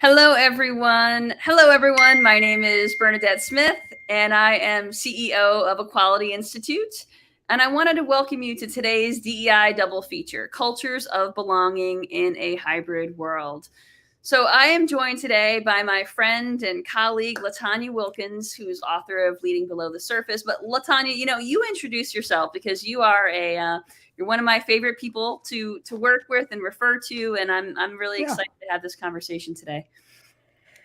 Hello, everyone. Hello, everyone. My name is Bernadette Smith, and I am CEO of Equality Institute. And I wanted to welcome you to today's DEI double feature Cultures of Belonging in a Hybrid World. So, I am joined today by my friend and colleague, Latanya Wilkins, who's author of Leading Below the Surface. But, Latanya, you introduce yourself because you are you're one of my favorite people to work with and refer to, and I'm really Yeah. excited to have this conversation today.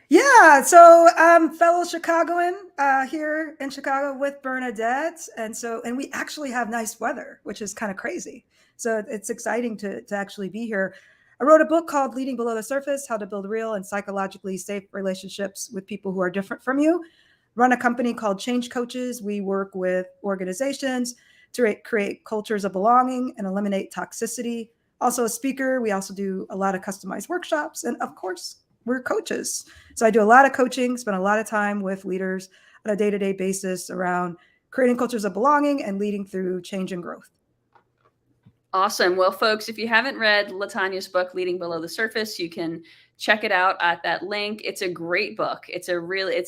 Yeah. So fellow Chicagoan here in Chicago with Bernadette. And we actually have nice weather, which is kind of crazy. So it's exciting to actually be here. I wrote a book called Leading Below the Surface, How to Build Real and Psychologically Safe Relationships with People Who Are Different from You. Run a company called Change Coaches. We work with organizations to create cultures of belonging and eliminate toxicity. Also a speaker. We also do a lot of customized workshops. And of course, we're coaches. So I do a lot of coaching, spend a lot of time with leaders on a day-to-day basis around creating cultures of belonging and leading through change and growth. Awesome. Well, folks, if you haven't read Latanya's book, Leading Below the Surface, you can check it out at that link. It's a great book. It's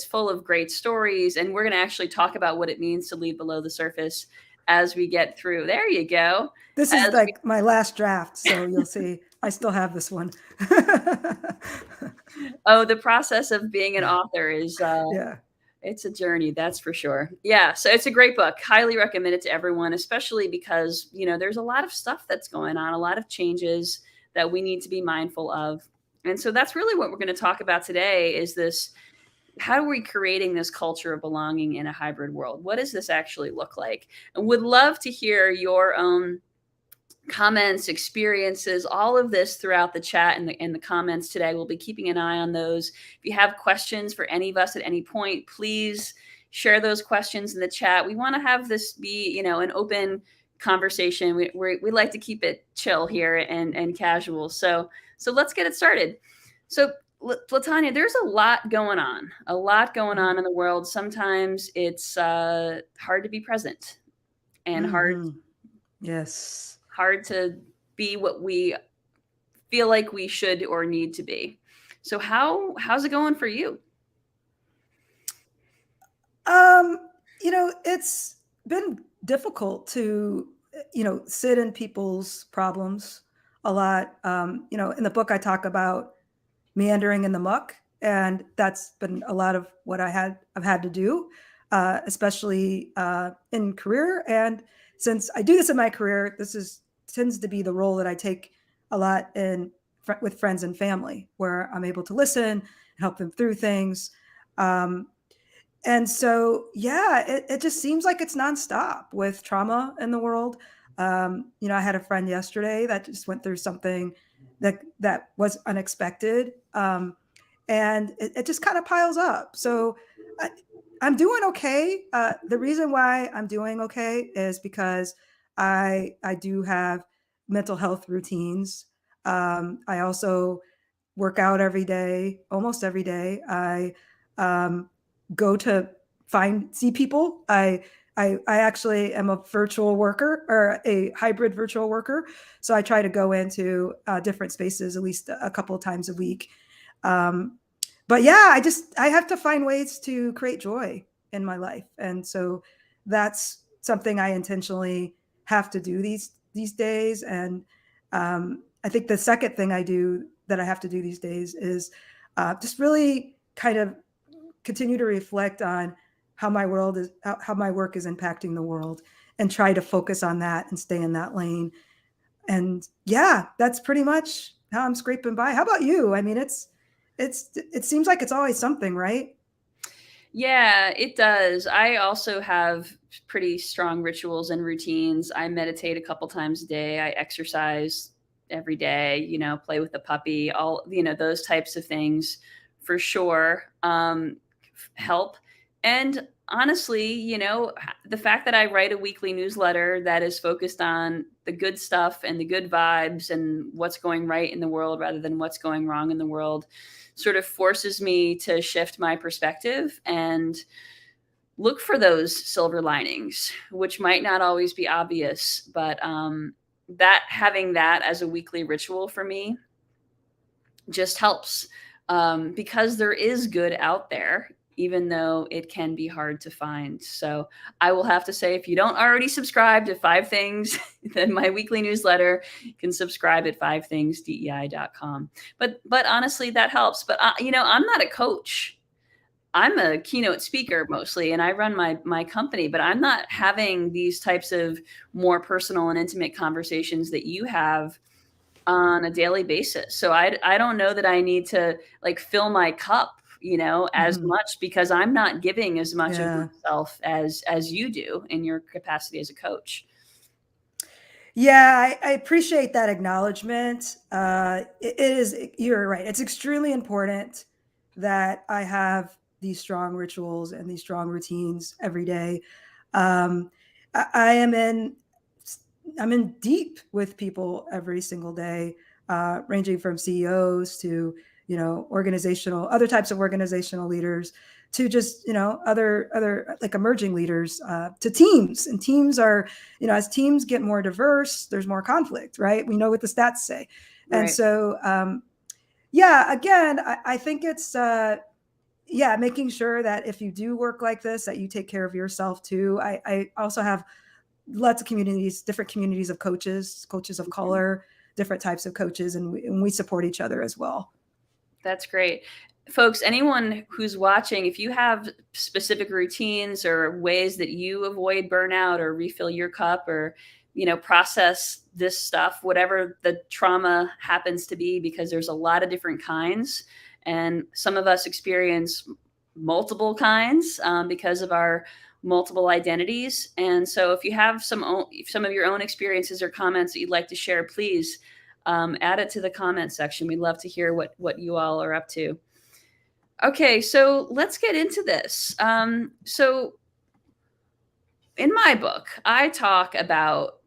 full of great stories. And we're going to actually talk about what it means to lead below the surface as we get through. There you go. This is As like my last draft, so you'll see I still have this one. Oh, the process of being an author is Yeah. it's a journey, that's for sure. Yeah, so it's a great book. Highly recommend it to everyone, especially because, there's a lot of stuff that's going on, a lot of changes that we need to be mindful of. And so that's really what we're going to talk about today is this how are we creating this culture of belonging in a hybrid world? What does this actually look like? And would love to hear your own comments, experiences, all of this throughout the chat and the comments today. We'll be keeping an eye on those. If you have questions for any of us at any point, please share those questions in the chat. We want to have this be, an open conversation. We like to keep it chill here and casual. So let's get it started. So Latanya, there's a lot going on in the world. Sometimes it's hard to be present and Mm-hmm. Yes. hard to be what we feel like we should or need to be. So how's it going for you? Um, it's been difficult to, sit in people's problems a lot. In the book I talk about meandering in the muck, and that's been a lot of what I've had to do, especially in career. And since I do this in my career, this is tends to be the role that I take a lot with friends and family, where I'm able to listen and help them through things. Um, and so, yeah, it just seems like it's nonstop with trauma in the world. I had a friend yesterday that just went through something that was unexpected, and it just kind of piles up. So I, I'm doing okay. The reason why I'm doing okay is because I do have mental health routines. I also work out every day, almost every day. I um, go to see people. I actually am a virtual worker or a hybrid virtual worker, so I try to go into different spaces at least a couple of times a week. Um, but yeah, I have to find ways to create joy in my life, and so that's something I intentionally have to do these days. And I think the second thing I do that I have to do these days is just really kind of continue to reflect on how my work is impacting the world, and try to focus on that and stay in that lane. And yeah, that's pretty much how I'm scraping by. How about you? I mean, it seems like it's always something, right? Yeah, it does. I also have pretty strong rituals and routines. I meditate a couple times a day. I exercise every day, play with the puppy, all, those types of things for sure help. And honestly, the fact that I write a weekly newsletter that is focused on the good stuff and the good vibes and what's going right in the world rather than what's going wrong in the world sort of forces me to shift my perspective and look for those silver linings, which might not always be obvious, but that having that as a weekly ritual for me just helps. because there is good out there, even though it can be hard to find. So I will have to say, if you don't already subscribe to 5 Things, then my weekly newsletter, you can subscribe at 5thingsdei.com. But honestly, that helps. But I'm not a coach. I'm a keynote speaker mostly, and I run my company, but I'm not having these types of more personal and intimate conversations that you have on a daily basis. So I don't know that I need to like fill my cup, as Mhm. much, because I'm not giving as much of Yeah. myself as you do in your capacity as a coach. Yeah, I appreciate that acknowledgement. You're right. It's extremely important that I have these strong rituals and these strong routines every day. Um, I am I'm in deep with people every single day, ranging from CEOs to, other types of organizational leaders to just, other like emerging leaders, to teams. And teams are, as teams get more diverse, there's more conflict, right? We know what the stats say. And Right. so, yeah, again, I think it's, yeah, making sure that if you do work like this, that you take care of yourself too. I also have lots of communities, different communities of coaches of Mhm. color, different types of coaches, and we support each other as well. That's great. Folks, anyone who's watching, if you have specific routines or ways that you avoid burnout or refill your cup or, process this stuff, whatever the trauma happens to be, because there's a lot of different kinds. And some of us experience multiple kinds because of our multiple identities. And so if you have some of your own experiences or comments that you'd like to share, please add it to the comment section. We'd love to hear what you all are up to. Okay, so let's get into this. So in my book, I talk about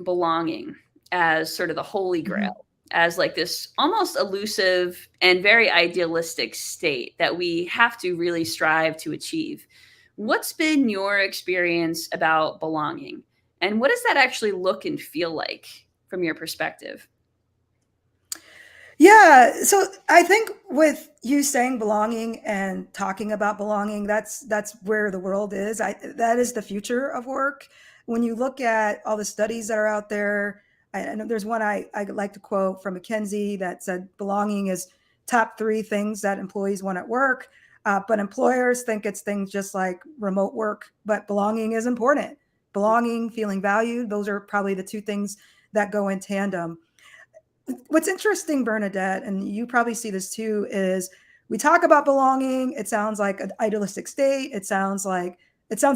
belonging as sort of the holy Mhm. grail, as like this almost elusive and very idealistic state that we have to really strive to achieve. What's been your experience about belonging? And what does that actually look and feel like from your perspective? Yeah, so I think with you saying belonging and talking about belonging, that's where the world is. That is the future of work. When you look at all the studies that are out there, I know there's one I like to quote from McKinsey that said belonging is top 3 things that employees want at work, but employers think it's things just like remote work. But belonging is important. Belonging, feeling valued, those are probably the 2 things that go in tandem. What's interesting, Bernadette, and you probably see this too, is we talk about belonging. It sounds like an idealistic state. It sounds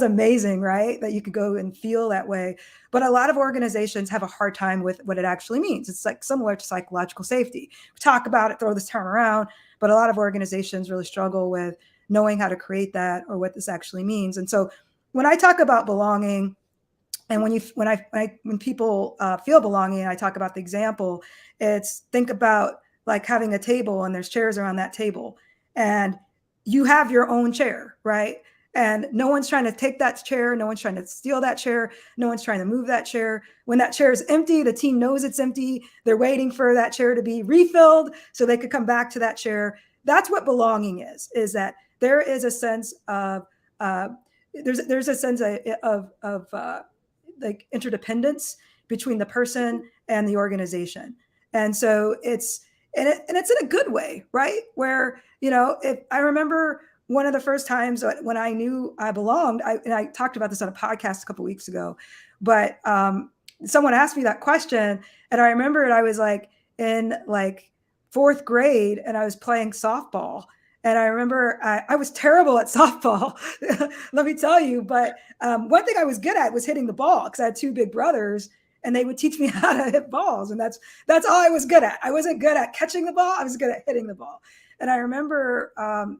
amazing, right? That you could go and feel that way. But a lot of organizations have a hard time with what it actually means. It's like similar to psychological safety. We talk about it, throw this term around, but a lot of organizations really struggle with knowing how to create that or what this actually means. And so when I talk about belonging, and when people feel belonging, I talk about the example. It's think about like having a table and there's chairs around that table, and you have your own chair, right? And no one's trying to take that chair, no one's trying to steal that chair, no one's trying to move that chair. When that chair is empty, the team knows it's empty. They're waiting for that chair to be refilled so they could come back to that chair. That's what belonging is that there is a sense of there's a sense of like interdependence between the person and the organization. And so it's in a good way, right? Where, if I remember one of the first times when I knew I belonged, and I talked about this on a podcast a couple weeks ago, but someone asked me that question, and I remember I was like in like 4th grade, and I was playing softball. And I remember I was terrible at softball, let me tell you. But one thing I was good at was hitting the ball because I had 2 big brothers, and they would teach me how to hit balls, and that's all I was good at. I wasn't good at catching the ball; I was good at hitting the ball. And I remember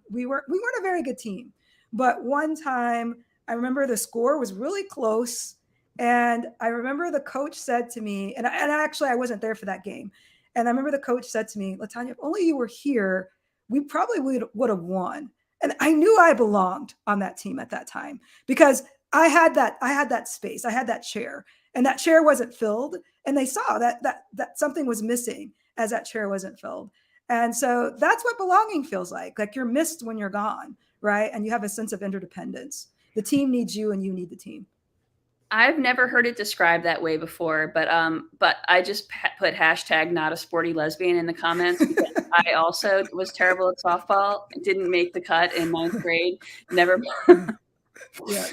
we weren't a very good team, but one time I remember the score was really close, and I remember the coach said to me, and actually I wasn't there for that game, and I remember the coach said to me, "Latanya, if only you were here, we probably would have won." And I knew I belonged on that team at that time because I had that space, I had that chair, and that chair wasn't filled, and they saw that something was missing as that chair wasn't filled. And so that's what belonging feels like you're missed when you're gone, right? And you have a sense of interdependence. The team needs you and you need the team. I've never heard it described that way before, but I just put hashtag not a sporty lesbian in the comments because I also was terrible at softball, didn't make the cut in ninth grade, never, Yeah.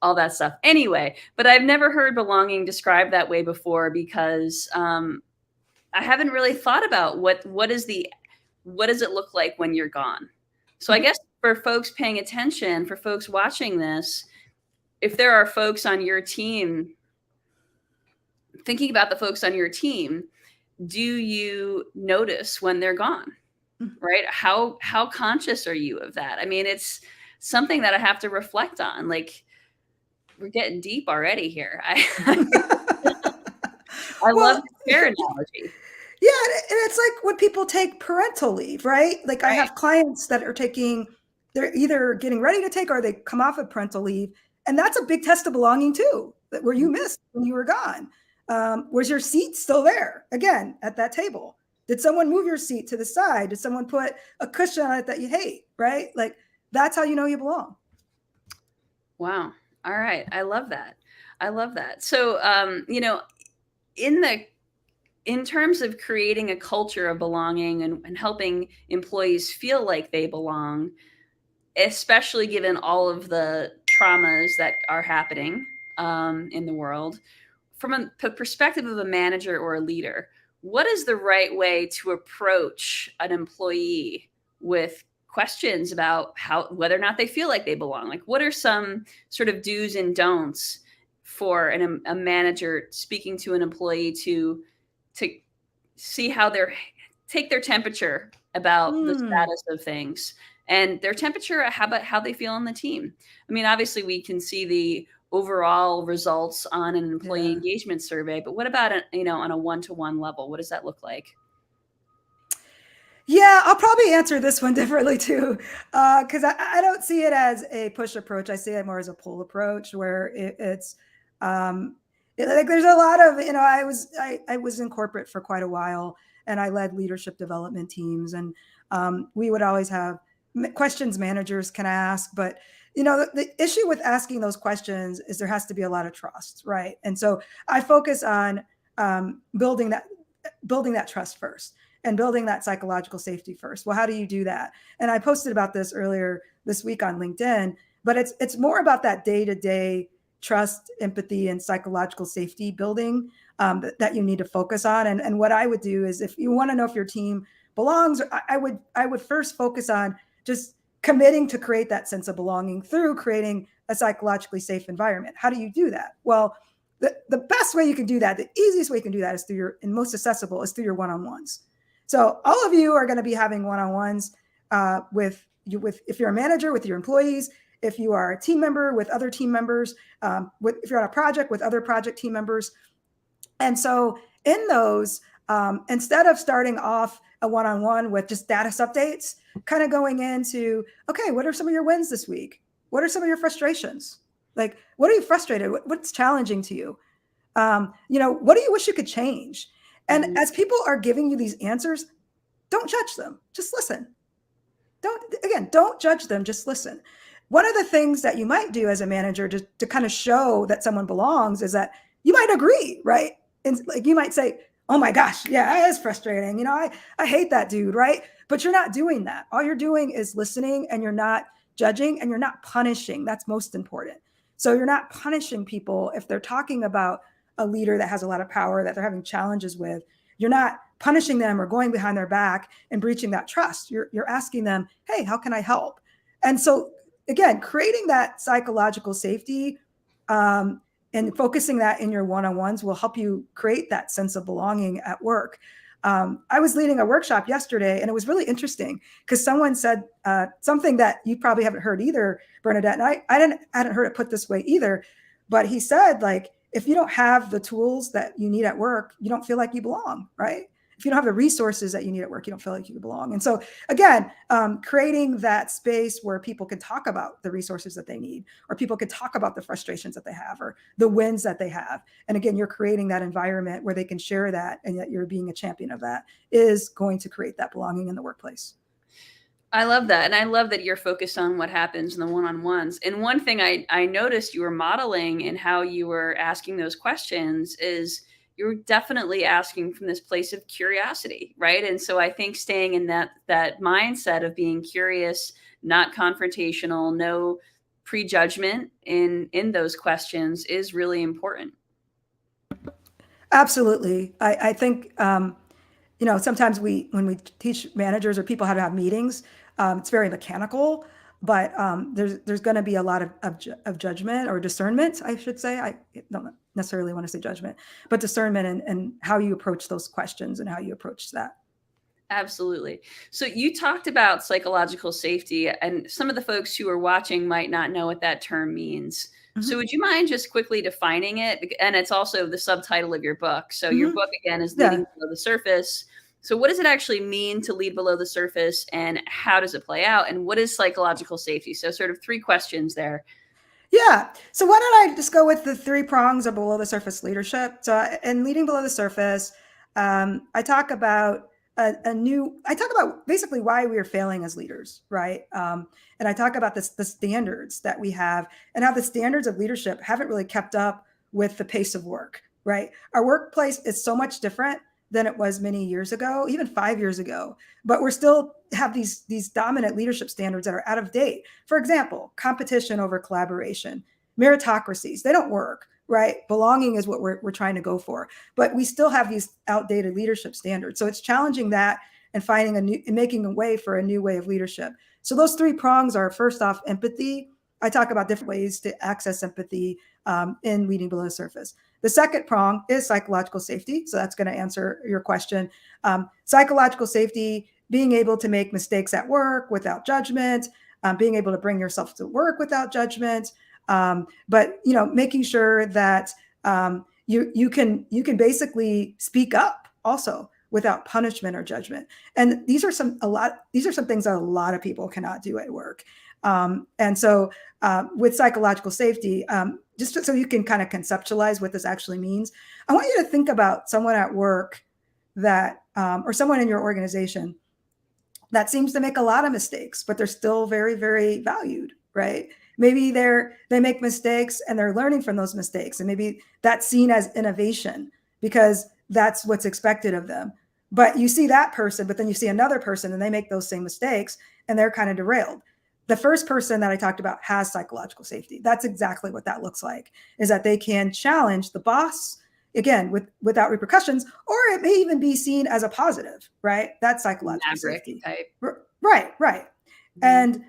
all that stuff. Anyway, but I've never heard belonging described that way before because I haven't really thought about what does it look like when you're gone. So I guess for folks paying attention, for folks watching this, if there are folks on your team, thinking about the folks on your team, do you notice when they're gone? Right? How conscious are you of that? I mean, it's something that I have to reflect on. Like, we're getting deep already here. I love Well, the chair analogy. yeah, and it's like when people take parental leave, right? Like I Right. have clients that are they're either getting ready to take or they come off of parental leave. And that's a big test of belonging too, where you missed when you were gone. Was your seat still there again at that table? Did someone move your seat to the side? Did someone put a cushion on it that you hate, right? Like that's how you know you belong. Wow. All right. I love that. I love that. So, in the in terms of creating a culture of belonging and helping employees feel like they belong, especially given all of the traumas that are happening in the world, from a perspective of a manager or a leader, what is the right way to approach an employee with questions about whether or not they feel like they belong? Like, what are some sort of do's and don'ts for a manager speaking to an employee to see how they're take their temperature about the Mm, status of things and their temperature about how they feel on the team. I mean, obviously we can see the overall results on an employee yeah. engagement survey, but what about on a one-to-one level? What does that look like? Yeah, I'll probably answer this one differently too, because I don't see it as a push approach. I see it more as a pull approach, where um, like there's a lot of I was in corporate for quite a while, and I led leadership development teams, and we would always have questions managers can ask, but the issue with asking those questions is there has to be a lot of trust, right? And so I focus on building that trust first and building that psychological safety first. Well, how do you do that? And I posted about this earlier this week on LinkedIn, but it's more about that day-to-day trust, empathy, and psychological safety building that you need to focus on. And what I would do is, if you want to know if your team belongs, I would first focus on just committing to create that sense of belonging through creating a psychologically safe environment. How do you do that? Well, the best way you can do that, the easiest way you can do that is and most accessible is through your one-on-ones. So all of you are going to be having one-on-ones if you're a manager with your employees, if you are a team member with other team members, if you're on a project with other project team members. And so in those, instead of starting off a one-on-one with just status updates, kind of going into, okay, what are some of your wins this week? What are some of your frustrations? Like, what are you frustrated? What's challenging to you? What do you wish you could change? And Mhm. as people are giving you these answers, don't judge them. Just listen. Don't judge them. Just listen. One of the things that you might do as a manager to kind of show that someone belongs is that you might agree, right? And like you might say, oh my gosh, yeah, it is frustrating. I hate that dude, right? But you're not doing that. All you're doing is listening, and you're not judging, and you're not punishing. That's most important. So you're not punishing people if they're talking about a leader that has a lot of power that they're having challenges with. You're not punishing them or going behind their back and breaching that trust. You're asking them, hey, how can I help? And so again, creating that psychological safety and focusing that in your one-on-ones will help you create that sense of belonging at work. I was leading a workshop yesterday, and it was really interesting because someone said something that you probably haven't heard either, Bernadette, and I hadn't heard it put this way either. But he said, like, if you don't have the tools that you need at work, you don't feel like you belong, right? If you don't have the resources that you need at work, you don't feel like you belong. And so again, creating that space where people can talk about the resources that they need, or people can talk about the frustrations that they have, or the wins that they have. And again, you're creating that environment where they can share that, and that you're being a champion of that, is going to create that belonging in the workplace. I love that. And I love that you're focused on what happens in the one-on-ones. And one thing I noticed you were modeling in how you were asking those questions is you're definitely asking from this place of curiosity, right? And so I think staying in that mindset of being curious, not confrontational, no prejudgment in those questions is really important. Absolutely. I think, sometimes when we teach managers or people how to have meetings, it's very mechanical, but there's going to be a lot of judgment or discernment, I should say. I don't necessarily want to say judgment, but discernment, and how you approach those questions and how you approach that. Absolutely. So you talked about psychological safety, and some of the folks who are watching might not know what that term means. So Mm-hmm. would you mind just quickly defining it? And it's also the subtitle of your book. So your Mm-hmm. book, again, is Yeah. Leading Below the Surface. So what does it actually mean to lead below the surface, and how does it play out? And what is psychological safety? So sort of three questions there. Yeah. So why don't I just go with the three prongs of below the surface leadership? So in leading below the surface, I talk about I talk about basically why we are failing as leaders, right? And I talk about the standards that we have, and how the standards of leadership haven't really kept up with the pace of work, right? Our workplace is so much different than it was many years ago, even 5 years ago, but we're still have these dominant leadership standards that are out of date. For example, competition over collaboration, meritocracies, they don't work, right? Belonging is what we're trying to go for, but we still have these outdated leadership standards. So it's challenging that, and finding and making a way for a new way of leadership. So those three prongs are, first off, empathy. I talk about different ways to access empathy in leading below the surface. The second prong is psychological safety. So that's going to answer your question. Psychological safety, being able to make mistakes at work without judgment, being able to bring yourself to work without judgment, but making sure that you can basically speak up also without punishment or judgment. And these are some things that a lot of people cannot do at work. And so with psychological safety, just so you can kind of conceptualize what this actually means, I want you to think about someone at work that, or someone in your organization that seems to make a lot of mistakes, but they're still very, very valued, right? Maybe they make mistakes and they're learning from those mistakes. And maybe that's seen as innovation because that's what's expected of them. But you see that person, but then you see another person and they make those same mistakes and they're kind of derailed. The first person that I talked about has psychological safety. That's exactly what that looks like, is that they can challenge the boss, again, without repercussions, or it may even be seen as a positive, right? That's psychological Maverick safety. type. Right. Mm-hmm. And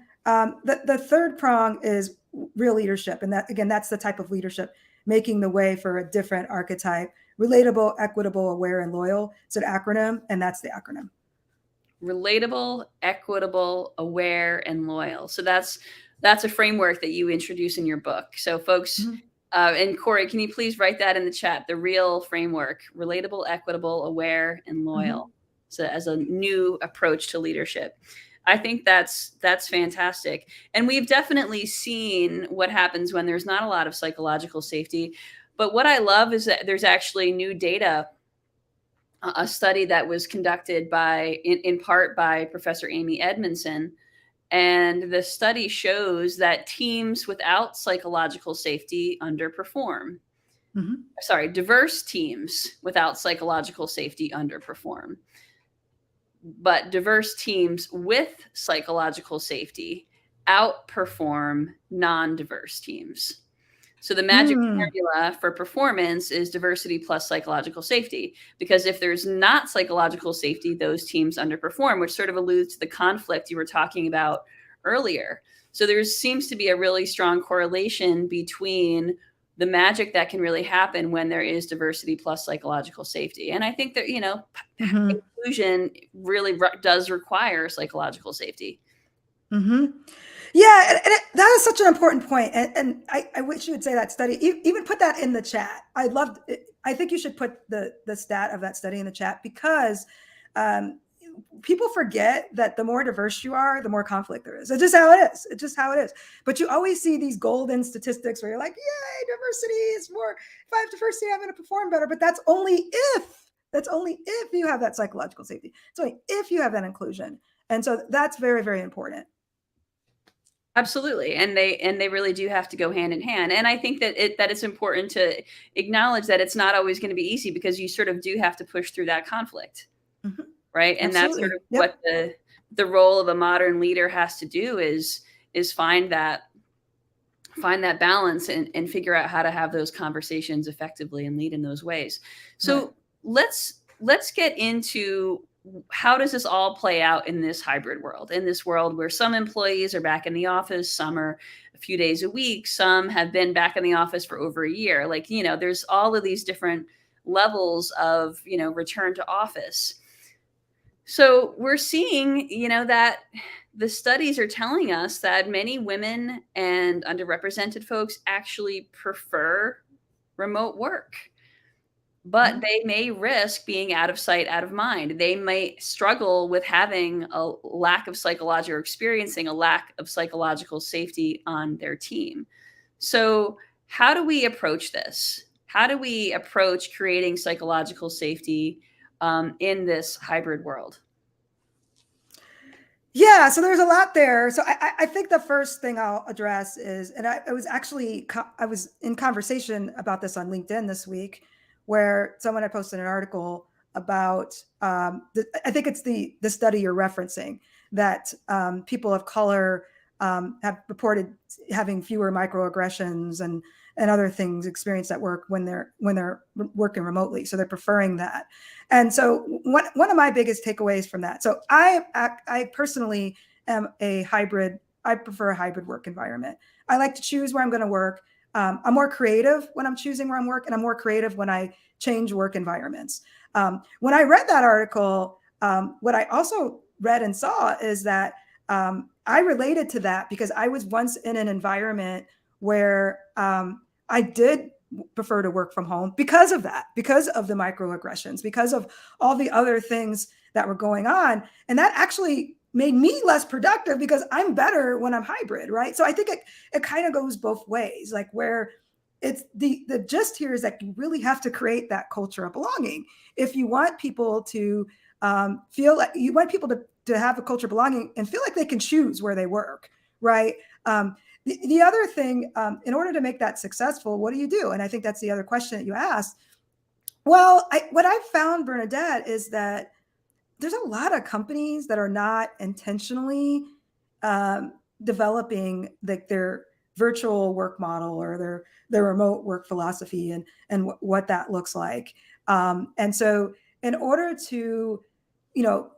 the third prong is real leadership. And that, again, that's the type of leadership making the way for a different archetype: relatable, equitable, aware, and loyal. It's an acronym, and that's the acronym. Relatable, equitable, aware, and loyal. So that's a framework that you introduce in your book. So folks, Mm-hmm. And Corey, can you please write that in the chat? The real framework: relatable, equitable, aware, and loyal. Mm-hmm. So as a new approach to leadership. I think that's fantastic. And we've definitely seen what happens when there's not a lot of psychological safety. But what I love is that there's actually new data, a study that was conducted in part by Professor Amy Edmondson. And the study shows that teams without psychological safety underperform. Mm-hmm. Sorry, diverse teams without psychological safety underperform. But diverse teams with psychological safety outperform non-diverse teams. So the magic formula for performance is diversity plus psychological safety, because if there's not psychological safety, those teams underperform, which sort of alludes to the conflict you were talking about earlier. So there seems to be a really strong correlation between the magic that can really happen when there is diversity plus psychological safety. And I think that, Mm-hmm. inclusion really does require psychological safety. Mm-hmm. Yeah, and that is such an important point. And I wish you would say that study, even put that in the chat. I loved it. I think you should put the stat of that study in the chat, because people forget that the more diverse you are, the more conflict there is. It's just how it is. It's just how it is. But you always see these golden statistics where you're like, yay, diversity is more. If I have diversity, I'm going to perform better. But that's only if you have that psychological safety. It's only if you have that inclusion. And so that's very, very important. Absolutely. And they really do have to go hand in hand. And I think that it's important to acknowledge that it's not always going to be easy, because you sort of do have to push through that conflict. Mm-hmm. Right. And Absolutely. that's sort of what the role of a modern leader has to do is find that balance and figure out how to have those conversations effectively and lead in those ways. So let's get into, how does this all play out in this hybrid world, in this world where some employees are back in the office, some are a few days a week, some have been back in the office for over a year. Like, there's all of these different levels of, return to office. So we're seeing, that the studies are telling us that many women and underrepresented folks actually prefer remote work, but they may risk being out of sight, out of mind. They may struggle with having a lack of psychological, or experiencing a lack of psychological safety on their team. So how do we approach this? How do we approach creating psychological safety in this hybrid world? Yeah, so there's a lot there. So I think the first thing I'll address is, and I was in conversation about this on LinkedIn this week, where someone had posted an article about, I think it's the study you're referencing, that people of color have reported having fewer microaggressions and other things experienced at work when they're working remotely. So they're preferring that. And so one of my biggest takeaways from that. So I personally am a hybrid. I prefer a hybrid work environment. I like to choose where I'm going to work. I'm more creative when I'm choosing where I'm working, and I'm more creative when I change work environments. When I read that article, what I also read and saw is that I related to that, because I was once in an environment where I did prefer to work from home because of that, because of the microaggressions, because of all the other things that were going on. And that actually made me less productive, because I'm better when I'm hybrid, right? So I think it kind of goes both ways, like where it's the gist here is that you really have to create that culture of belonging. If you want people to feel like, you want people to have a culture of belonging and feel like they can choose where they work, right? The other thing, in order to make that successful, what do you do? And I think that's the other question that you asked. Well, what I've found, Bernadette, is that there's a lot of companies that are not intentionally developing their virtual work model or their remote work philosophy and what that looks like. And so in order to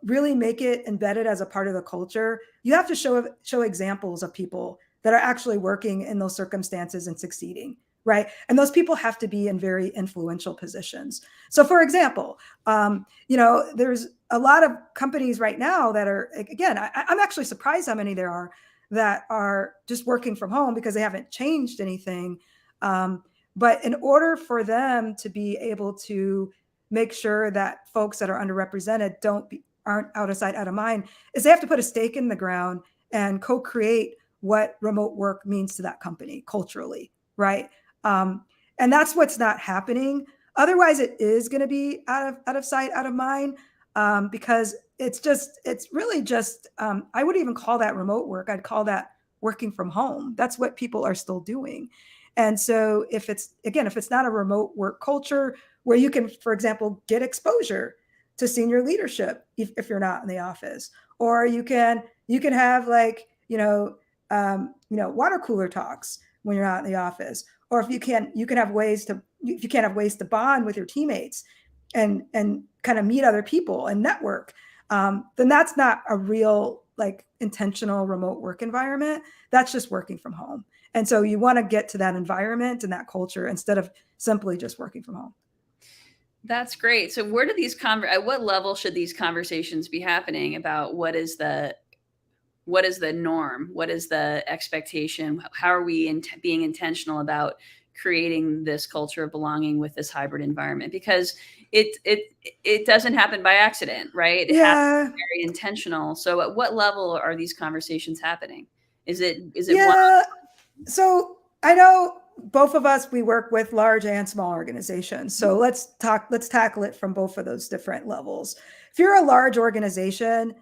really make it embedded as a part of the culture, you have to show examples of people that are actually working in those circumstances and succeeding, right? And those people have to be in very influential positions. So for example, there's a lot of companies right now that are, again, I'm actually surprised how many there are that are just working from home because they haven't changed anything. But in order for them to be able to make sure that folks that are underrepresented aren't out of sight, out of mind, is they have to put a stake in the ground and co-create what remote work means to that company culturally, right? And that's what's not happening. Otherwise, it is going to be out of sight, out of mind, because it's really just, I wouldn't even call that remote work. I'd call that working from home. That's what people are still doing. And so if it's not a remote work culture where you can, for example, get exposure to senior leadership if you're not in the office, or you can have water cooler talks when you're not in the office, or if you can't have ways to bond with your teammates and kind of meet other people and network, then that's not a real intentional remote work environment. That's just working from home. And so you want to get to that environment and that culture instead of simply just working from home. That's great. So where do at what level should these conversations be happening about what is the norm? What is the expectation? How are we being intentional about creating this culture of belonging with this hybrid environment, because it doesn't happen by accident, right? It has to Yeah. be very intentional. So at what level are these conversations happening? Is it one? Yeah. So I know both of us, we work with large and small organizations. So let's tackle it from both of those different levels. If you're a large organization,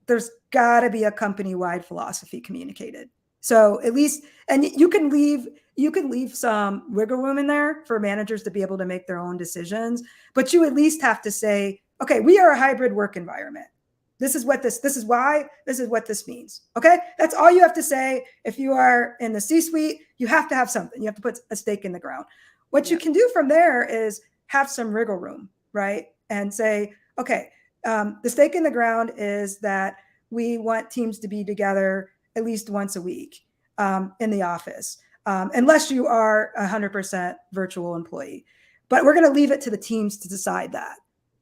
there's got to be a company-wide philosophy communicated. So at least, and you can leave some wiggle room in there for managers to be able to make their own decisions, but you at least have to say, okay, we are a hybrid work environment. This is what this is why, this is what this means. Okay. That's all you have to say. If you are in the C-suite, you have to have something. You have to put a stake in the ground. What you can do from there is have some wiggle room, right? And say, okay, the stake in the ground is that we want teams to be together at least once a week in the office, unless you are a 100% virtual employee. But we're going to leave it to the teams to decide that.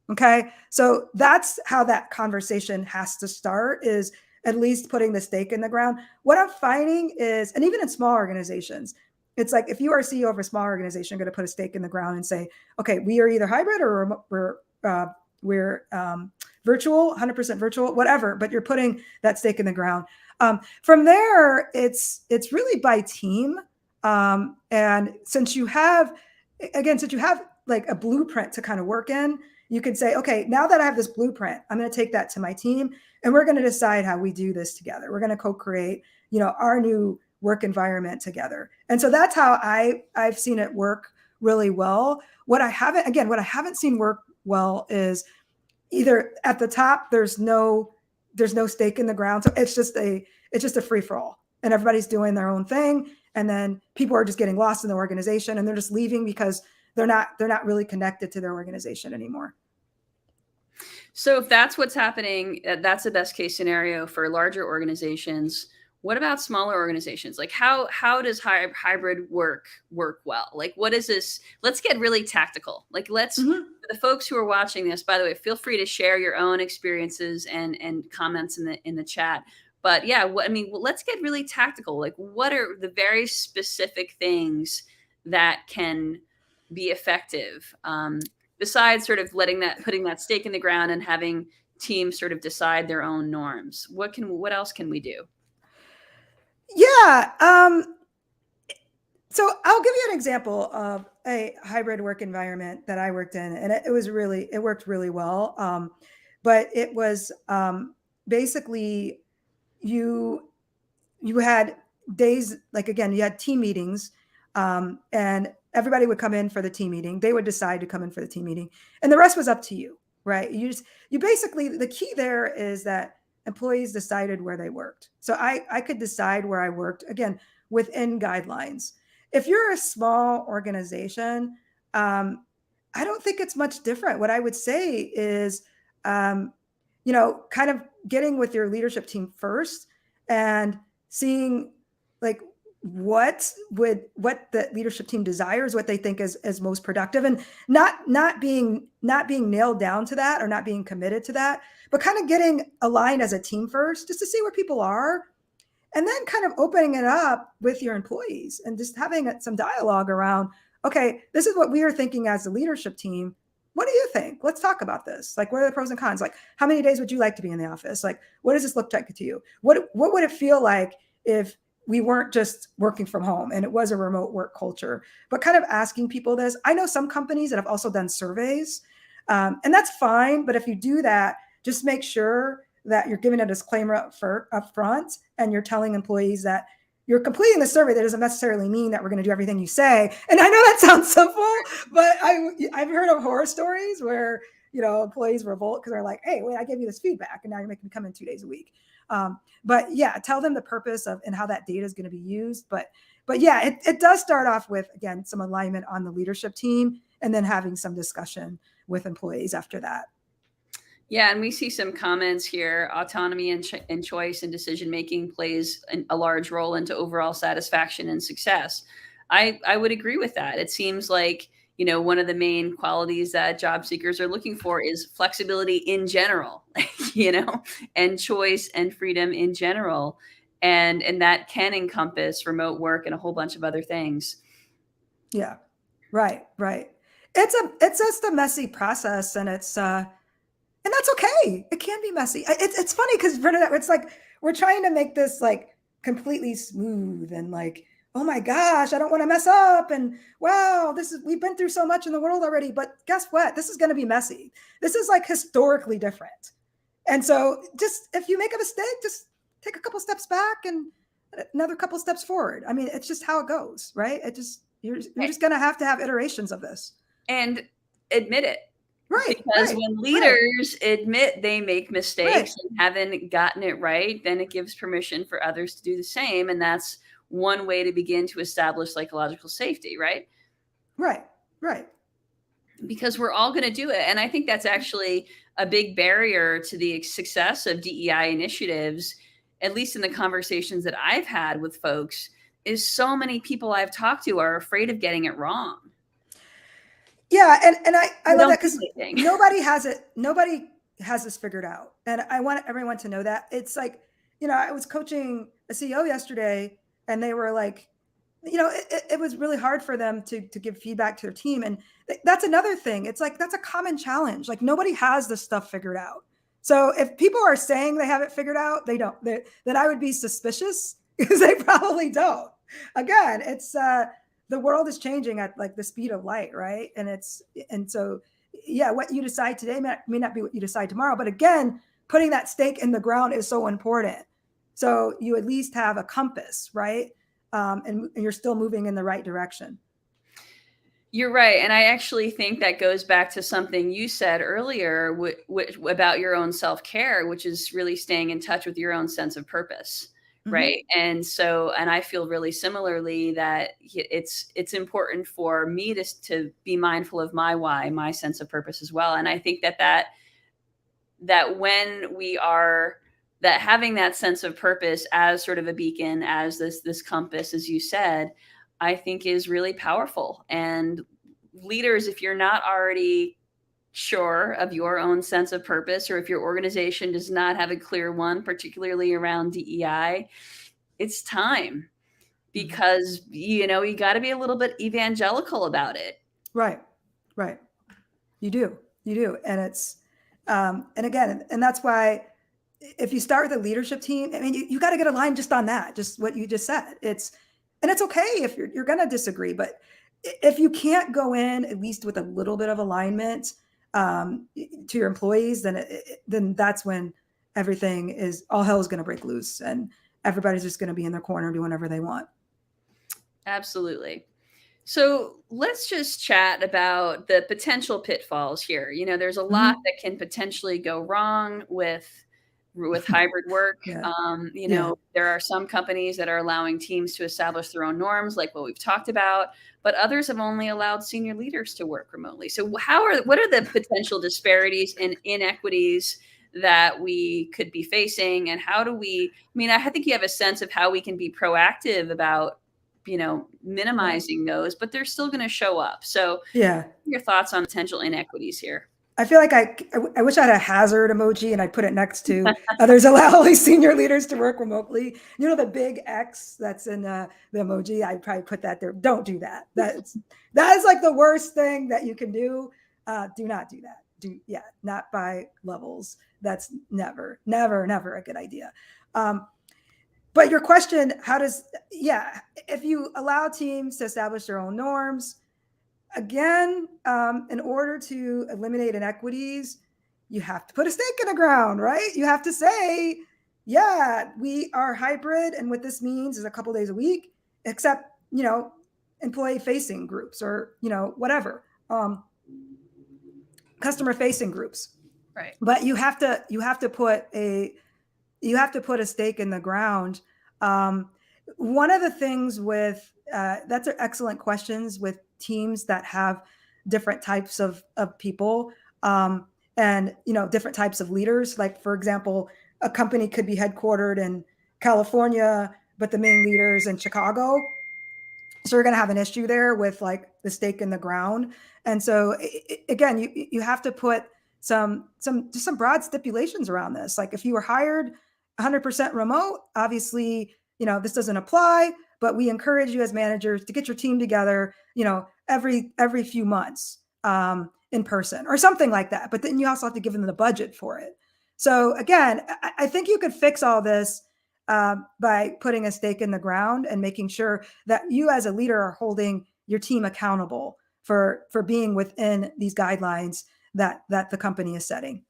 Okay. So that's how that conversation has to start, is at least putting the stake in the ground. What I'm finding is, and even in small organizations, it's like if you are a CEO of a small organization, you're going to put a stake in the ground and say, okay, we are either hybrid or we're virtual, 100% virtual, whatever, but you're putting that stake in the ground. From there, it's really by team. And since you have like a blueprint to kind of work in, you could say, okay, now that I have this blueprint, I'm going to take that to my team and we're going to decide how we do this together. We're going to co-create, our new work environment together. And so that's how I've seen it work really well. What I haven't seen work well is either at the top, there's no stake in the ground. So it's just a free for all and everybody's doing their own thing. And then people are just getting lost in the organization and they're just leaving because they're not really connected to their organization anymore. So if that's what's happening, that's the best case scenario for larger organizations. What about smaller organizations? Like how does hybrid work well? Like what is this? Let's get really tactical. Like for the folks who are watching this, by the way, feel free to share your own experiences and comments in the chat. But yeah, let's get really tactical. Like what are the very specific things that can be effective? Besides sort of putting that stake in the ground and having teams sort of decide their own norms, what else can we do? Yeah. So I'll give you an example of a hybrid work environment that I worked in, and it worked really well. But it was basically you had days, like, again, you had team meetings, and everybody would come in for the team meeting. They would decide to come in for the team meeting, and the rest was up to you, right? You basically, the key there is that employees decided where they worked. So I could decide where I worked, again, within guidelines. If you're a small organization, I don't think it's much different. What I would say is, kind of getting with your leadership team first and seeing like what the leadership team desires, what they think is most productive, and not being nailed down to that or not being committed to that, but kind of getting aligned as a team first, just to see where people are, and then kind of opening it up with your employees and just having some dialogue around, okay, this is what we are thinking as a leadership team. What do you think? Let's talk about this. Like, what are the pros and cons? Like, how many days would you like to be in the office? Like, what does this look like to you? What would it feel like if we weren't just working from home and it was a remote work culture? But kind of asking people this. I know some companies that have also done surveys, and that's fine. But if you do that, just make sure that you're giving a disclaimer up front and you're telling employees that you're completing the survey. That doesn't necessarily mean that we're going to do everything you say. And I know that sounds simple, but I've heard of horror stories where, employees revolt because they're like, hey, wait, I gave you this feedback and now you're making me come in 2 days a week. But yeah, tell them the purpose of and how that data is going to be used. But yeah, it does start off with, again, some alignment on the leadership team and then having some discussion with employees after that. Yeah, and we see some comments here. Autonomy and choice and decision making plays a large role into overall satisfaction and success. I would agree with that. It seems like one of the main qualities that job seekers are looking for is flexibility in general, and choice and freedom in general, and that can encompass remote work and a whole bunch of other things. Yeah. Right. Right. It's just a messy process, and and that's okay. It can be messy. It's funny because it's like we're trying to make this like completely smooth and like, oh my gosh, I don't want to mess up. And wow, we've been through so much in the world already. But guess what? This is going to be messy. This is like historically different. And so just if you make a mistake, just take a couple steps back and another couple steps forward. I mean, it's just how it goes, right? You're just going to have iterations of this. And admit it. Right, Because right, when right, leaders admit they make right. mistakes and haven't gotten it right, then it gives permission for others to do the same. And that's one way to begin to establish psychological safety, right? Right, right. Because we're all going to do it. And I think that's actually a big barrier to the success of DEI initiatives, at least in the conversations that I've had with folks, is so many people I've talked to are afraid of getting it wrong. Yeah, and I They love don't that do because anything. nobody has this figured out, and I want everyone to know that. It's like, I was coaching a CEO yesterday, and they were like, it was really hard for them to give feedback to their team, and that's another thing. It's like that's a common challenge. Like nobody has this stuff figured out. So if people are saying they have it figured out, they don't. Then I would be suspicious because they probably don't. Again, it's the world is changing at like the speed of light, right? And so yeah, what you decide today may not be what you decide tomorrow. But again, putting that stake in the ground is so important. So you at least have a compass, right? And you're still moving in the right direction. You're right. And I actually think that goes back to something you said earlier about your own self care, which is really staying in touch with your own sense of purpose. Mm-hmm. Right. And I feel really similarly that it's important for me to be mindful of my why, my sense of purpose as well. And I think that when we are that having that sense of purpose as sort of a beacon, as this compass, as you said, I think is really powerful. And leaders, if you're not already sure of your own sense of purpose, or if your organization does not have a clear one, particularly around DEI, it's time, Mm-hmm. because you got to be a little bit evangelical about it. Right, right. You do, and and again, and that's why if you start with a leadership team, I mean, you got to get aligned just on that, just what you just said. It's okay if you're going to disagree, but if you can't go in at least with a little bit of alignment to your employees, then that's when all hell is going to break loose, and everybody's just going to be in their corner doing whatever they want. Absolutely. So let's just chat about the potential pitfalls here. There's a lot Mm-hmm. that can potentially go wrong with hybrid work. Yeah, yeah, There are some companies that are allowing teams to establish their own norms, like what we've talked about, but others have only allowed senior leaders to work remotely. So what are the potential disparities and inequities that we could be facing, and how do we? I mean, I think you have a sense of how we can be proactive about yeah, minimizing those, but they're still going to show up. So yeah. your thoughts on potential inequities here? I feel like I wish I had a hazard emoji and I'd put it next to others allow only senior leaders to work remotely. The big X that's in the emoji. I'd probably put that there. Don't do that. That is like the worst thing that you can do. Do not do that. Not by levels. That's never, never, never a good idea. But your question, if you allow teams to establish their own norms, again, in order to eliminate inequities, you have to put a stake in the ground, right? You have to say, yeah, we are hybrid, and what this means is a couple days a week, except employee facing groups, or whatever, customer facing groups. Right. But you have to put a stake in the ground. One of the things that's excellent questions with teams that have different types of people, and different types of leaders. Like, for example, a company could be headquartered in California, but the main leaders in Chicago. So you're going to have an issue there with like the stake in the ground. And so again, you have to put some broad stipulations around this. Like if you were hired 100% remote, obviously, this doesn't apply. but we encourage you as managers to get your team together, every few months in person or something like that. But then you also have to give them the budget for it. So again, I think you could fix all this by putting a stake in the ground and making sure that you as a leader are holding your team accountable for being within these guidelines that the company is setting.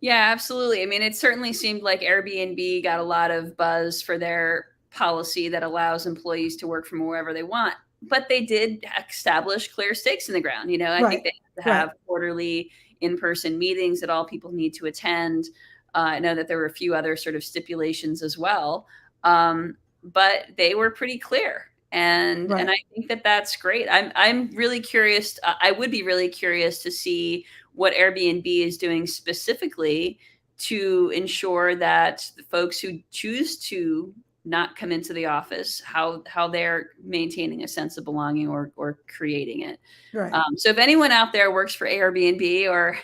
Yeah, absolutely. I mean, it certainly seemed like Airbnb got a lot of buzz for their policy that allows employees to work from wherever they want. But they did establish clear stakes in the ground. I Right. think they have to Right. have quarterly in-person meetings that all people need to attend. I know that there were a few other sort of stipulations as well, but they were pretty clear, and Right. I think that that's great. I'm really curious. I would be really curious to see what Airbnb is doing specifically to ensure that the folks who choose to not come into the office, how they're maintaining a sense of belonging or creating it. Right. So if anyone out there works for Airbnb or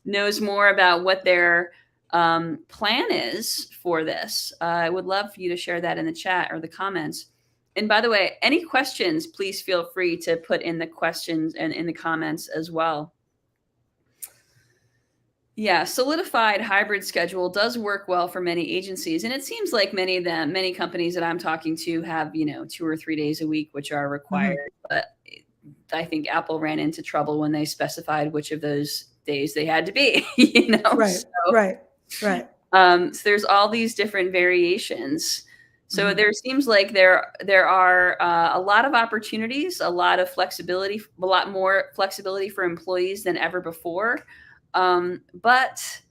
knows more about what their plan is for this, I would love for you to share that in the chat or the comments. And by the way, any questions, please feel free to put in the questions and in the comments as well. Yeah, solidified hybrid schedule does work well for many agencies. And it seems like many companies that I'm talking to have, 2 or 3 days a week, which are Mhm. required. But I think Apple ran into trouble when they specified which of those days they had to be, Right. So, Right. Right. so there's all these different variations. So Mhm. there seems like there are a lot of opportunities, a lot of flexibility, a lot more flexibility for employees than ever before. But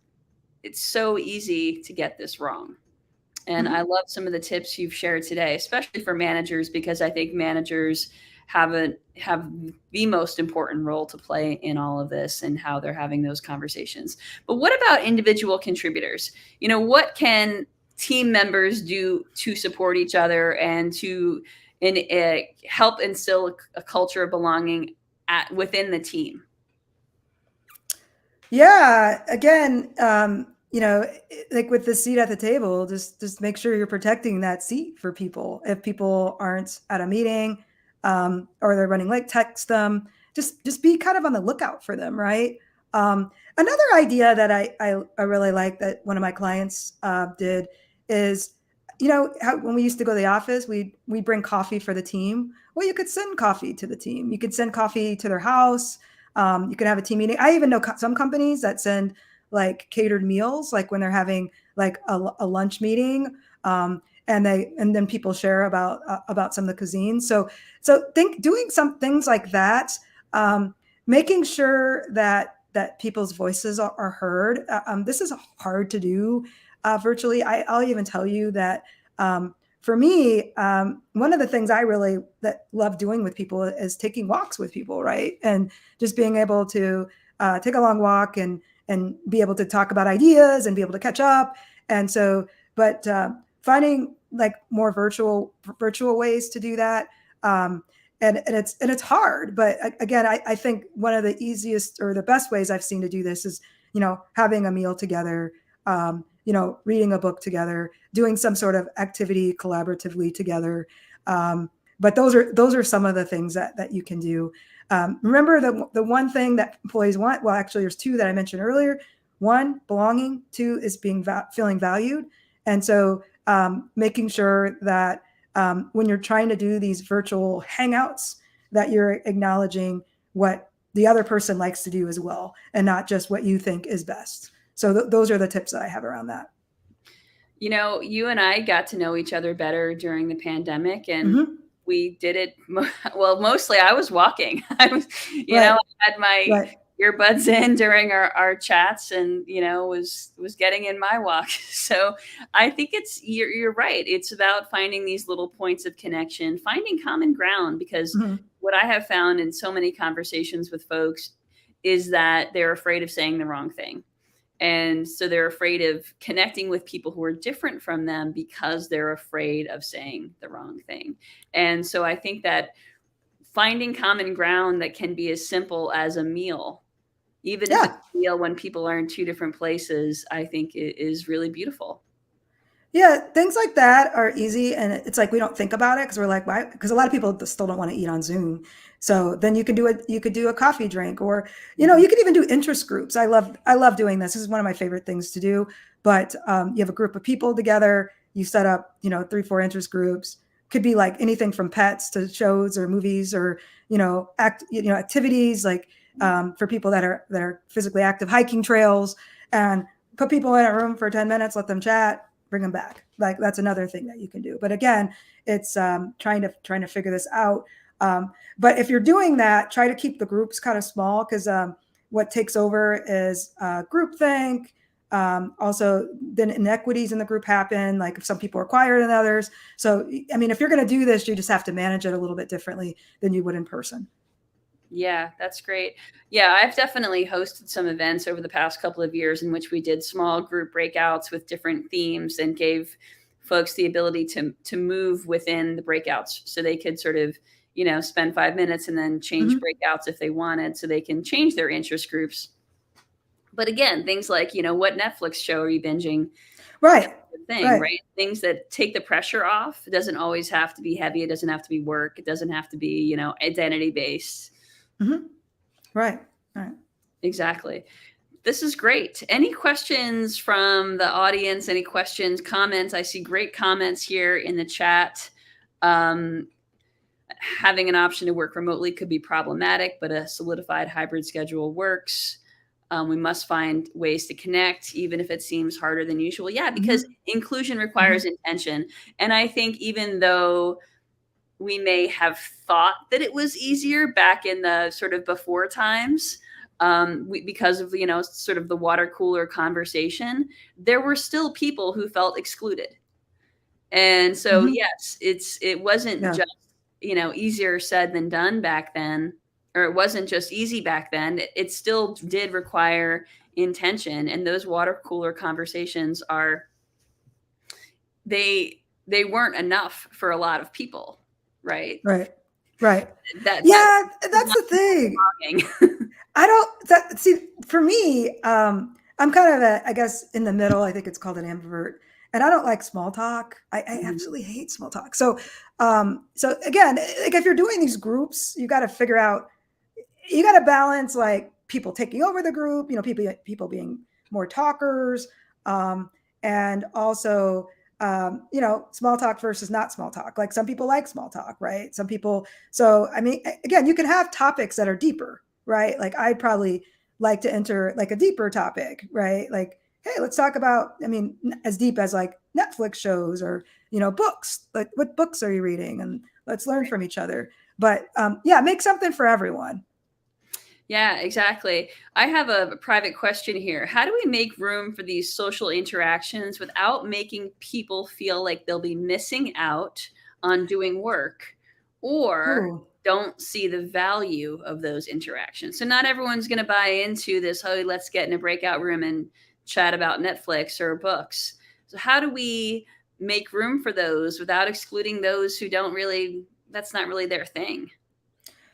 it's so easy to get this wrong. And I Mhm. love some of the tips you've shared today, especially for managers, because I think managers have the most important role to play in all of this and how they're having those conversations. But what about individual contributors? What can team members do to support each other and to help instill a culture of belonging within the team? Yeah, again, like with the seat at the table, just make sure you're protecting that seat for people. If people aren't at a meeting, or they're running late, text them. Just be kind of on the lookout for them, right? Another idea that I really like that one of my clients did is, how when we used to go to the office, we bring coffee for the team. Well, you could send coffee to the team. You could send coffee to their house. You can have a team meeting. I even know some companies that send like catered meals, like when they're having like a lunch meeting, and then people share about some of the cuisines. So think doing some things like that, making sure that people's voices are heard. This is hard to do virtually. I'll even tell you that. For me, one of the things I really love doing with people is taking walks with people, right? And just being able to take a long walk and be able to talk about ideas and be able to catch up. And so, but finding like more virtual ways to do that. And it's hard, but again, I think one of the easiest or the best ways I've seen to do this is, having a meal together, reading a book together, doing some sort of activity collaboratively together. But those are some of the things that you can do. Remember the one thing that employees want. Well, actually, there's two that I mentioned earlier. One, belonging. Two is feeling valued. And so making sure that when you're trying to do these virtual hangouts, that you're acknowledging what the other person likes to do as well, and not just what you think is best. So those are the tips that I have around that. You and I got to know each other better during the pandemic, and Mm-hmm. we did it. Well, mostly I was walking. Right. I had my Right. earbuds in during our chats, and was getting in my walk. So I think you're right. It's about finding these little points of connection, finding common ground, because Mm-hmm. what I have found in so many conversations with folks is that they're afraid of saying the wrong thing. And so they're afraid of connecting with people who are different from them because they're afraid of saying the wrong thing. And so I think that finding common ground that can be as simple as a meal, even if it's Yeah. a meal when people are in two different places, I think it is really beautiful. Yeah, things like that are easy, and it's like we don't think about it because we're like, why? Because a lot of people still don't want to eat on Zoom. So then you could do a coffee drink, or Mhm. you could even do interest groups. I love doing this. This is one of my favorite things to do. But you have a group of people together. You set up 3, 4 interest groups. Could be like anything from pets to shows or movies or activities like for people that are physically active, hiking trails, and put people in a room for 10 minutes, let them chat, bring them back. Like that's another thing that you can do. But again, it's trying to figure this out. But if you're doing that, try to keep the groups kind of small because what takes over is groupthink. Also, then inequities in the group happen. Like if some people are quieter than others. So, I mean, if you're going to do this, you just have to manage it a little bit differently than you would in person. Yeah, that's great. Yeah, I've definitely hosted some events over the past couple of years in which we did small group breakouts with different themes and gave folks the ability to move within the breakouts so they could sort of, spend 5 minutes and then change Mm-hmm. breakouts if they wanted so they can change their interest groups. But again, things like, what Netflix show are you binging? Right. Thing, Right. right? Things that take the pressure off. It doesn't always have to be heavy. It doesn't have to be work. It doesn't have to be, identity based. Mm-hmm. Right. Right. Exactly. This is great. Any questions from the audience? Any questions, comments? I see great comments here in the chat. Um, Having an option to work remotely could be problematic, but a solidified hybrid schedule works. We must find ways to connect, even if it seems harder than usual. Yeah, because Mm-hmm. inclusion Mm-hmm. requires intention. And I think even though we may have thought that it was easier back in the sort of before times, because of sort of the water cooler conversation, there were still people who felt excluded. And so Mm-hmm. yes, it wasn't Yeah. just easier said than done back then, or it wasn't just easy back then. It still did require intention, and those water cooler conversations are they weren't enough for a lot of people, right? Right. Right. That Yeah, is that's not the thing. belonging. I don't see for me, I'm kind of I guess in the middle. I think it's called an ambivert. And I don't like small talk. I absolutely hate small talk. So again, like if you're doing these groups, you got to figure out, you got to balance like people taking over the group, people being more talkers, um, and also small talk versus not small talk. Like some people like small talk, right? Some people. So I mean, again, you can have topics that are deeper, right? Like I'd probably like to enter like a deeper topic, right? Like, hey, let's talk about. I mean, as deep as like Netflix shows or books. Like, what books are you reading? And let's learn from each other. But yeah, make something for everyone. Yeah, exactly. I have a private question here. How do we make room for these social interactions without making people feel like they'll be missing out on doing work or Ooh. don't see the value of those interactions? So, not everyone's going to buy into this, oh, let's get in a breakout room and chat about Netflix or books. So, how do we make room for those without excluding those who don't really, that's not really their thing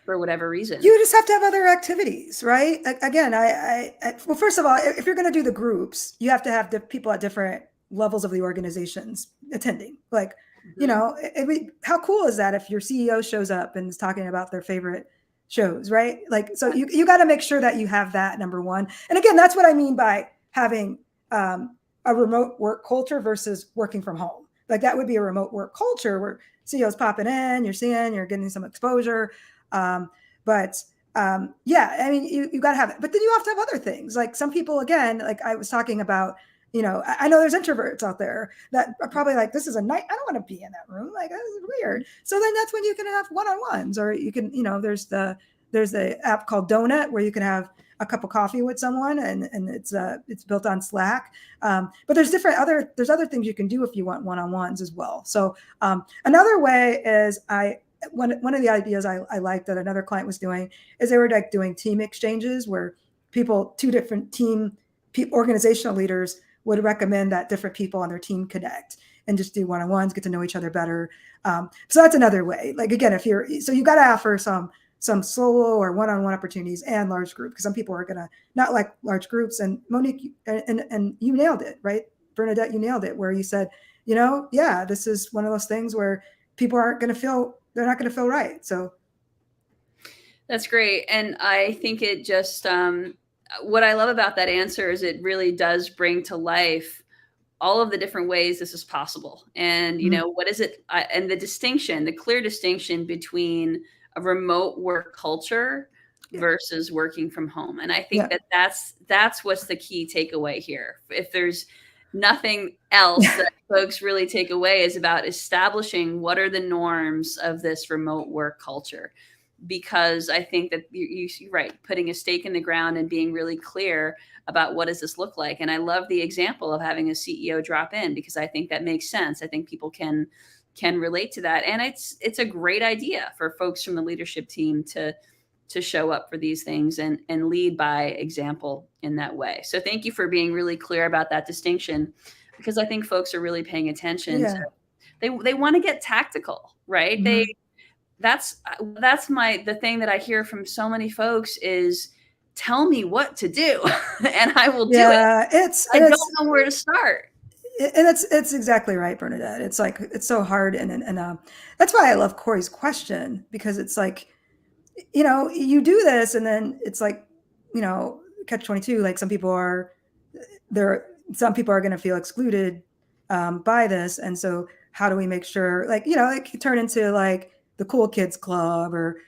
for whatever reason? You just have to have other activities, right? Again, well, first of all, if you're going to do the groups, you have to have people at different levels of the organizations attending. Like, Mhm. how cool is that if your CEO shows up and is talking about their favorite shows, right? Like, so you got to make sure that you have that, number one. And again, that's what I mean by having a remote work culture versus working from home. Like that would be a remote work culture where CEOs popping in, you're getting some exposure. Um, but yeah, I mean, you got to have it. But then you have to have other things. Like some people, again, like I was talking about, I know there's introverts out there that are probably like, this is a night. I don't want to be in that room. Like, this is weird. So then that's when you can have one-on-ones, or you can, there's the app called Donut where you can have a cup of coffee with someone, and it's built on Slack. But there's other things you can do if you want one-on-ones as well. So another way is one of the ideas I liked that another client was doing is they were like doing team exchanges where two different organizational leaders would recommend that different people on their team connect and just do one-on-ones, get to know each other better. So that's another way. Like again, you got to offer some solo or one-on-one opportunities and large group, because some people are gonna not like large groups. And Monique, and you nailed it, right? Bernadette, you nailed it, where you said yeah, this is one of those things where people aren't going to feel, they're not going to feel right. So That's great. And I think it just, what I love about that answer is it really does bring to life all of the different ways this is possible. And, what is it? And the clear distinction between a remote work culture yeah, versus working from home. And I think yeah, that's what's the key takeaway here. If there's nothing else that folks really take away is about establishing what are the norms of this remote work culture. Because I think that you're right, putting a stake in the ground and being really clear about what does this look like. And I love the example of having a CEO drop in, because I think that makes sense. I think people can relate to that. And it's a great idea for folks from the leadership team to show up for these things and lead by example in that way. So thank you for being really clear about that distinction, because I think folks are really paying attention to, yeah. they want to get tactical, right? Mm-hmm. That's the thing that I hear from so many folks is, tell me what to do and I will do it. Yeah, I don't know where to start. and it's exactly right, Bernadette. It's like, it's so hard, and that's why I love Corey's question, because it's like, you do this, and then it's like, catch 22. Like, some people are going to feel excluded by this, and so how do we make sure, like, it could turn into like the cool kids club, or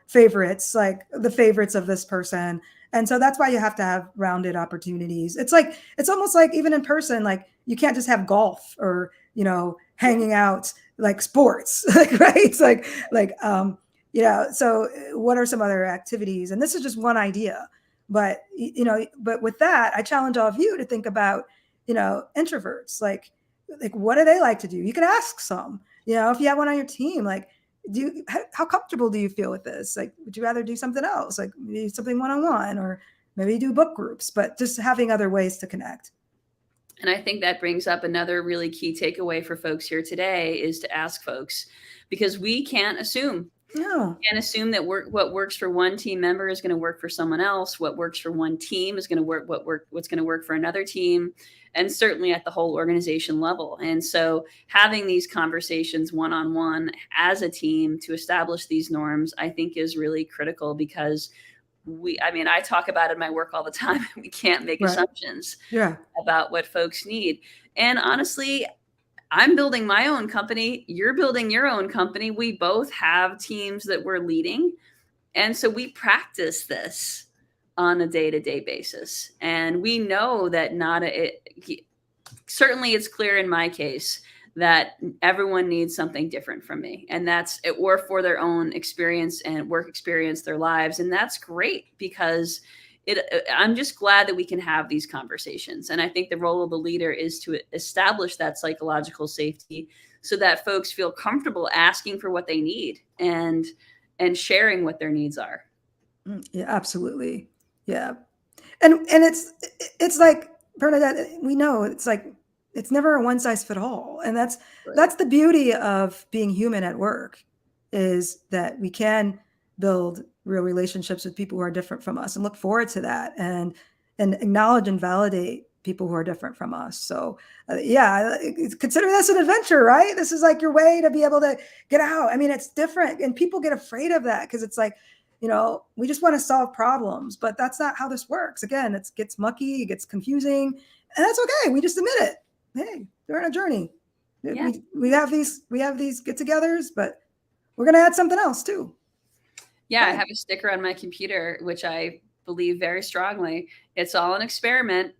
favorites, like the favorites of this person. And so that's why you have to have rounded opportunities. It's like, it's almost like, even in person, like, you can't just have golf, or hanging out, like sports, like, right? It's like so what are some other activities? And this is just one idea, but but with that, I challenge all of you to think about introverts, like what do they like to do? You can ask some, if you have one on your team, like, how comfortable do you feel with this? Like, would you rather do something else, like maybe something one-on-one, or maybe do book groups, but just having other ways to connect. And I think that brings up another really key takeaway for folks here today, is to ask folks, because we can't assume. No. And assume that what works for one team member is going to work for someone else. What works for one team is going to what's going to work for another team, and certainly at the whole organization level. And so having these conversations one-on-one as a team to establish these norms, I think, is really critical, because I talk about it in my work all the time. We can't make Right. assumptions Yeah. about what folks need. And honestly, I'm building my own company. You're building your own company. We both have teams that we're leading. And so we practice this on a day-to-day basis. And we know that certainly it's clear in my case that everyone needs something different from me. And that's it, or for their own experience and work experience, their lives. And that's great, because I'm just glad that we can have these conversations. And I think the role of the leader is to establish that psychological safety, so that folks feel comfortable asking for what they need and sharing what their needs are. Yeah, absolutely. Yeah. And it's like, Bernadette, we know it's like, it's never a one size fit all. And that's the beauty of being human at work, is that we can build real relationships with people who are different from us, and look forward to that, and acknowledge and validate people who are different from us. So yeah, consider this an adventure, right? This is like your way to be able to get out. I mean, it's different, and people get afraid of that, because it's like, we just want to solve problems, but that's not how this works. Again, it gets mucky, it gets confusing, and that's okay. We just admit it. Hey, we're on a journey. Yeah. We have these get-togethers, but we're going to add something else too. Yeah, I have a sticker on my computer, which I believe very strongly. It's all an experiment.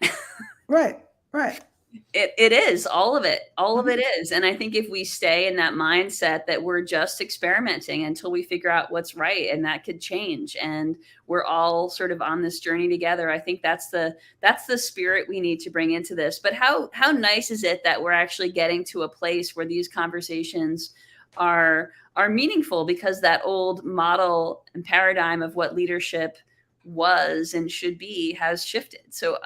Right. It is all of it. All of it is. And I think if we stay in that mindset that we're just experimenting until we figure out what's right, and that could change, and we're all sort of on this journey together, I think that's the spirit we need to bring into this. But how nice is it that we're actually getting to a place where these conversations are meaningful, because that old model and paradigm of what leadership was and should be has shifted. So,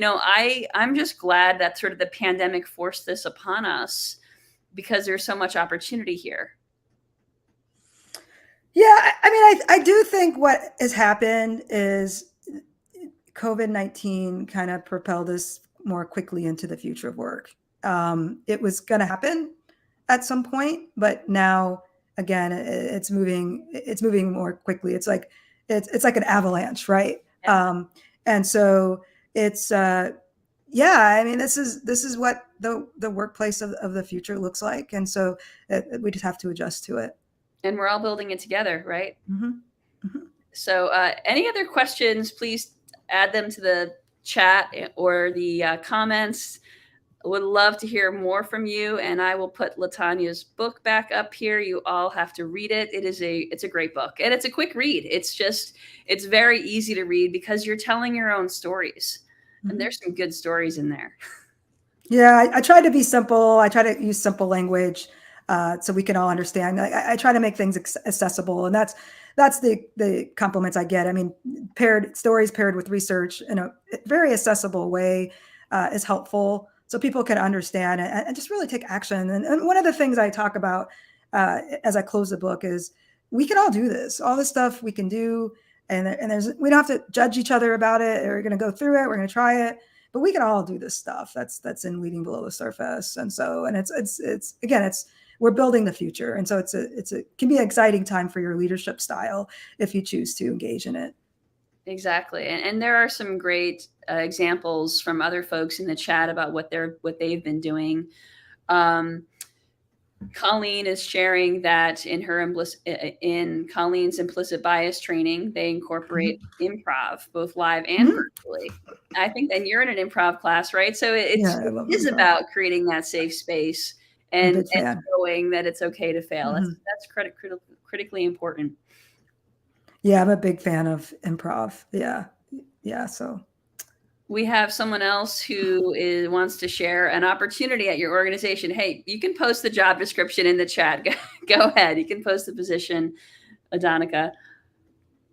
I'm just glad that sort of the pandemic forced this upon us, because there's so much opportunity here. Yeah, I mean, I do think what has happened is COVID-19 kind of propelled us more quickly into the future of work. it was going to happen at some point, but now again, it's moving more quickly. It's like an avalanche, right? Yeah. And so it's yeah, I mean, this is what the workplace of the future looks like, and so we just have to adjust to it. And we're all building it together, right? Mm-hmm. Mm-hmm. So, any other questions, please add them to the chat or the comments. Would love to hear more from you, and I will put Latanya's book back up here. You all have to read it. It's a great book, and it's a quick read. It's very easy to read because you're telling your own stories, and there's some good stories in there. Yeah, I try to be simple. I try to use simple language so we can all understand. I try to make things accessible, and that's the compliments I get. I mean, stories paired with research in a very accessible way is helpful, so people can understand and just really take action. And one of the things I talk about as I close the book is we can all do this. All this stuff we can do, and we don't have to judge each other about it. We're going to go through it. We're going to try it. But we can all do this stuff that's in Leading Below the Surface. And so, and it's again, we're building the future. And so it can be an exciting time for your leadership style if you choose to engage in it. Exactly. And there are some great examples from other folks in the chat about what they've been doing. Colleen is sharing that in Colleen's implicit bias training, they incorporate improv, both live and virtually. I think, and you're in an improv class, right? So it is about creating that safe space and showing that it's okay to fail. That's critically important. Yeah, I'm a big fan of improv. Yeah. So we have someone else who wants to share an opportunity at your organization. Hey, you can post the job description in the chat. Go ahead. You can post the position, Adonica.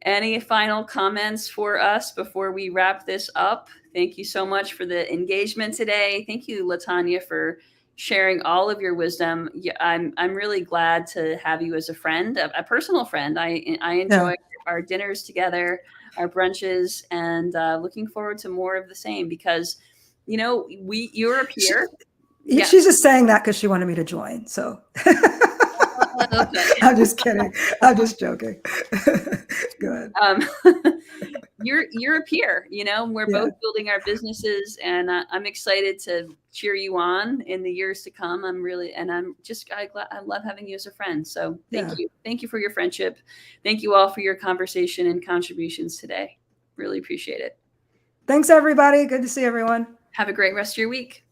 Any final comments for us before we wrap this up? Thank you so much for the engagement today. Thank you, Latanya, for sharing all of your wisdom. I'm really glad to have you as a friend, a personal friend. I enjoy our dinners together, our brunches, and looking forward to more of the same because, you're a peer. She's just saying that because she wanted me to join. So I'm just kidding. I'm just joking. Good. You're a peer, we're both building our businesses, and I'm excited to cheer you on in the years to come. I love having you as a friend. So thank you. Thank you for your friendship. Thank you all for your conversation and contributions today. Really appreciate it. Thanks, everybody. Good to see everyone. Have a great rest of your week.